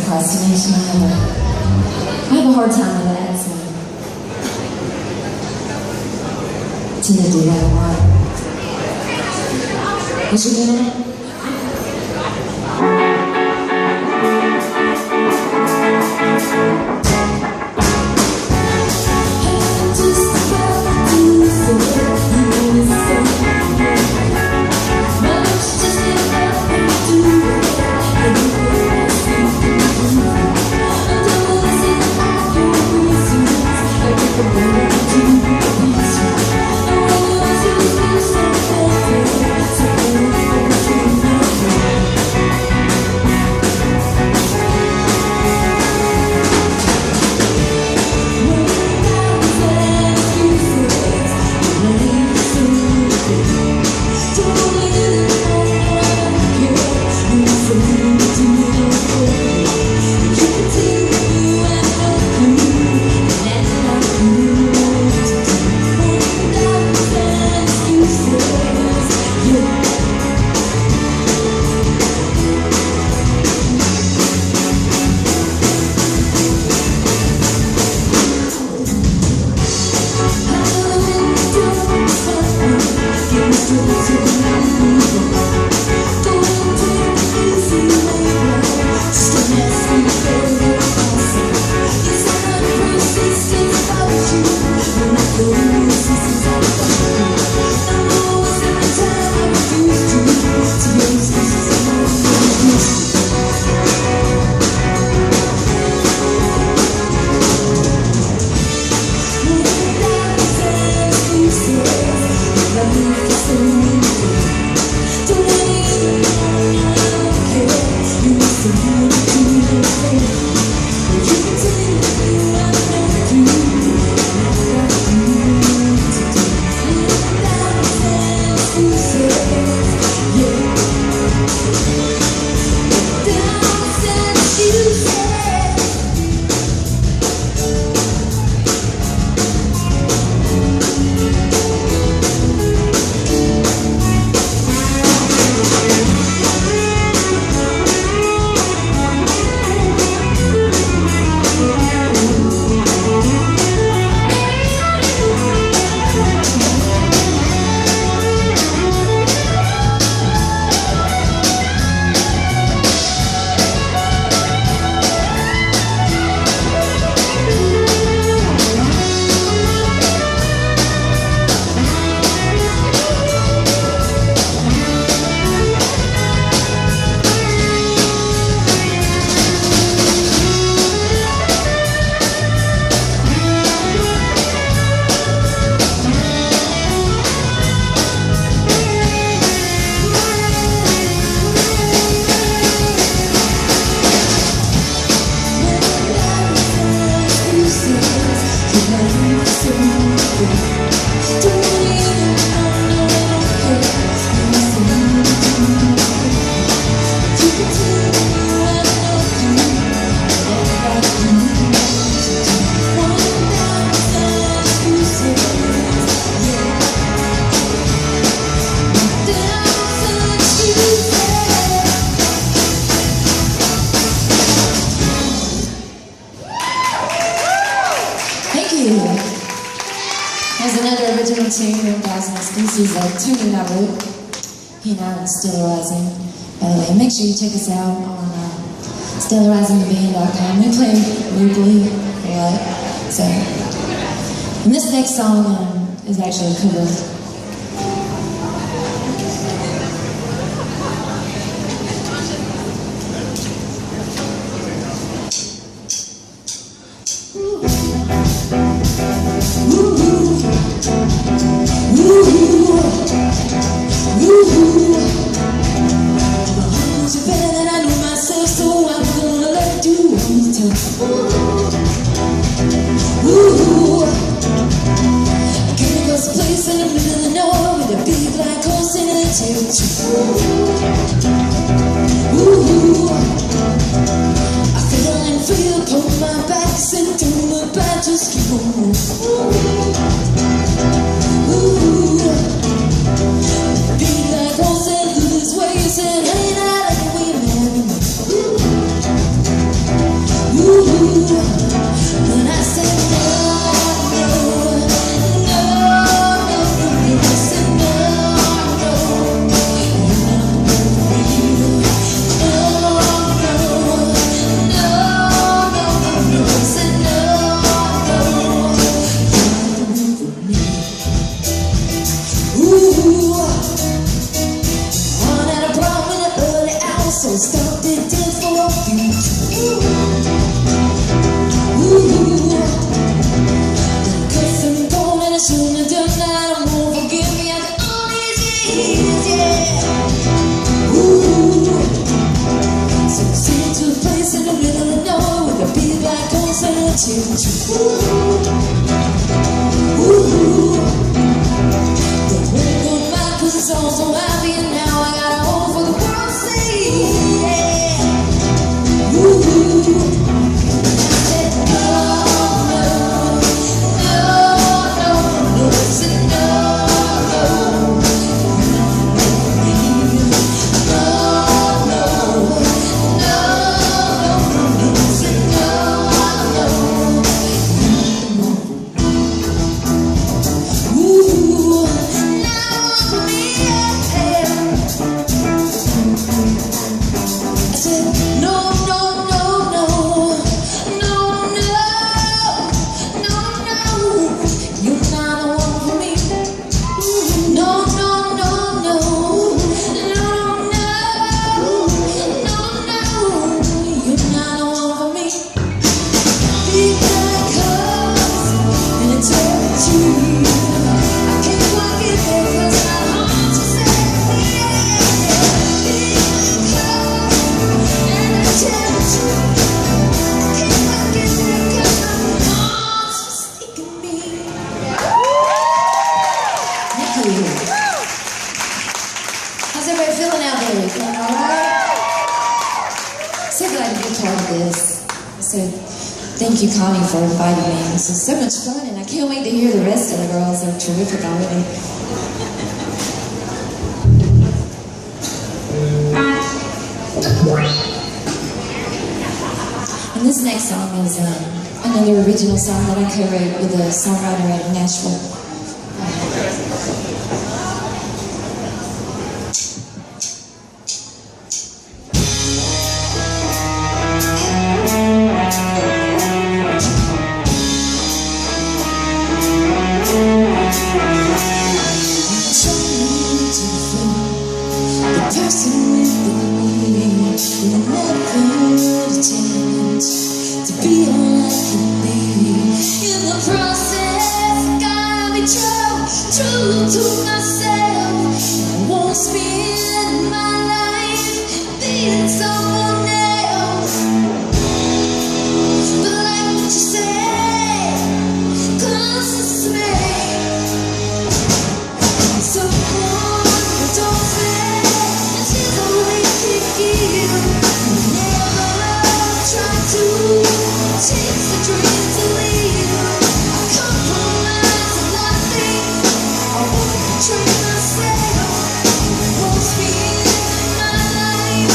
Procrastination, I have a hard time with that, so I tend to do that a lot. What you doing it? you. There's another original tune from Guys Next. This is a tune I wrote. He and I are StellaRising. By the way, make sure you check us out on StellaRisingTheBand.com. We play locally a lot. So, and this next song is actually a cover. Just keep on moving. Be like horse and lose ways and ain't out like we marry. When I said no, I said no, so stop it dead for a few. Cause I'm gone and I shouldn't have done that. I won't forgive me after all these years, yeah. So send to a place in the middle of nowhere with a beat like horse and a choo-choo. The world go mad cause it's all so happy and now I got a home for the world to see. How's everybody feeling out there? You feeling alright? So glad to be part of this. So thank you, Connie, for inviting me. This is so much fun, and I can't wait to hear the rest of the girls. They're terrific already. And this next song is another original song that I co-wrote with a songwriter out of Nashville. True to myself, I won't spend my life being someone else. But like what you say, closest to me, someone who don't say that she's only thinking. Never try to chase the dream to leave. I compromise a lot of things. Train myself, won't spend my life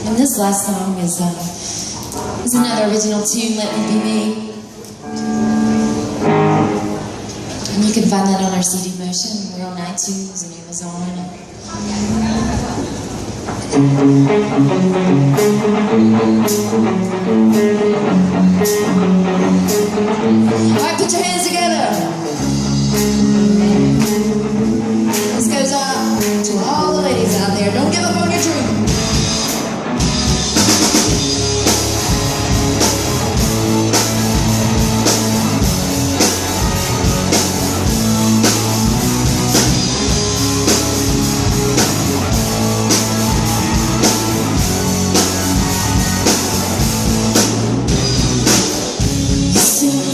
And this last song is another original tune, Let Me Be Me. And you can find that on our CD Motion. We're on iTunes and Amazon. Alright, put your hands together. This goes out to all the ladies out there. Don't give up on your dream.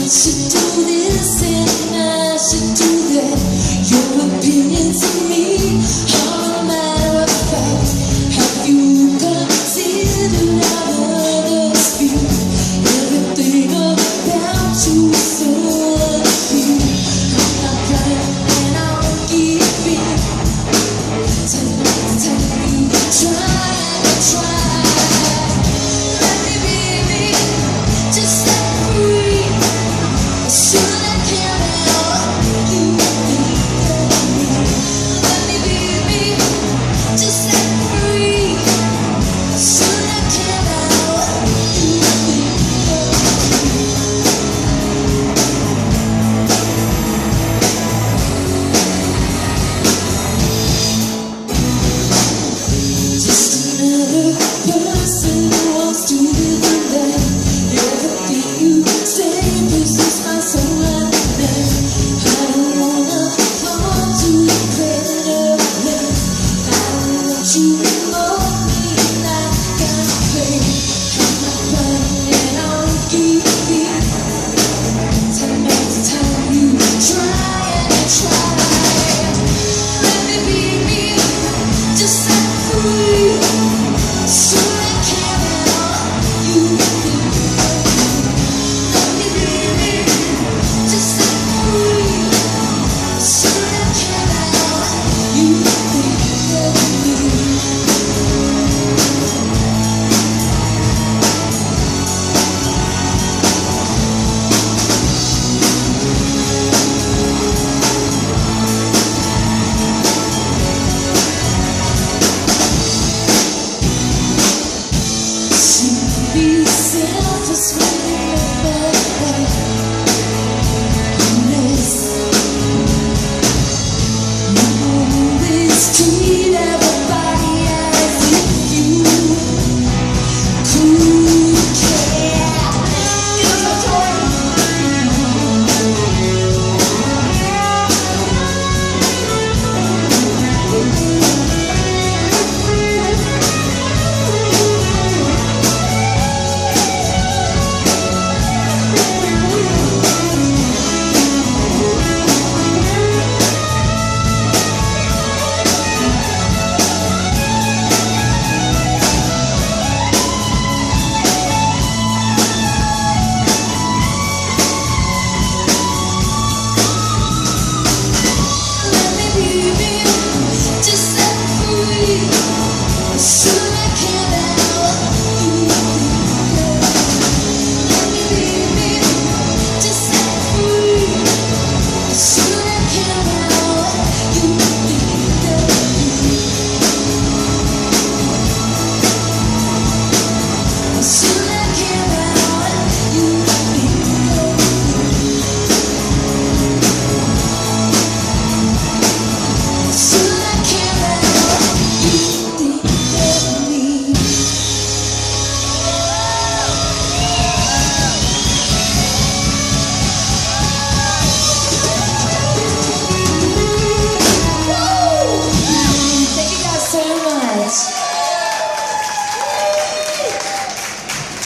Should do this and I should do that. Your opinions of me are a matter of fact. Have you considered how others feel? Everything about you is so unreal. I'm not blind and I won't give in. Tell me, try and try. Let me be me, just set free. Should I care about you being me? Let me be me, just set free. Should I care about you being me? Just another person who wants to live a life. Everything you say pushes my soul out there. I don't wanna fall to the credit of love. I don't want you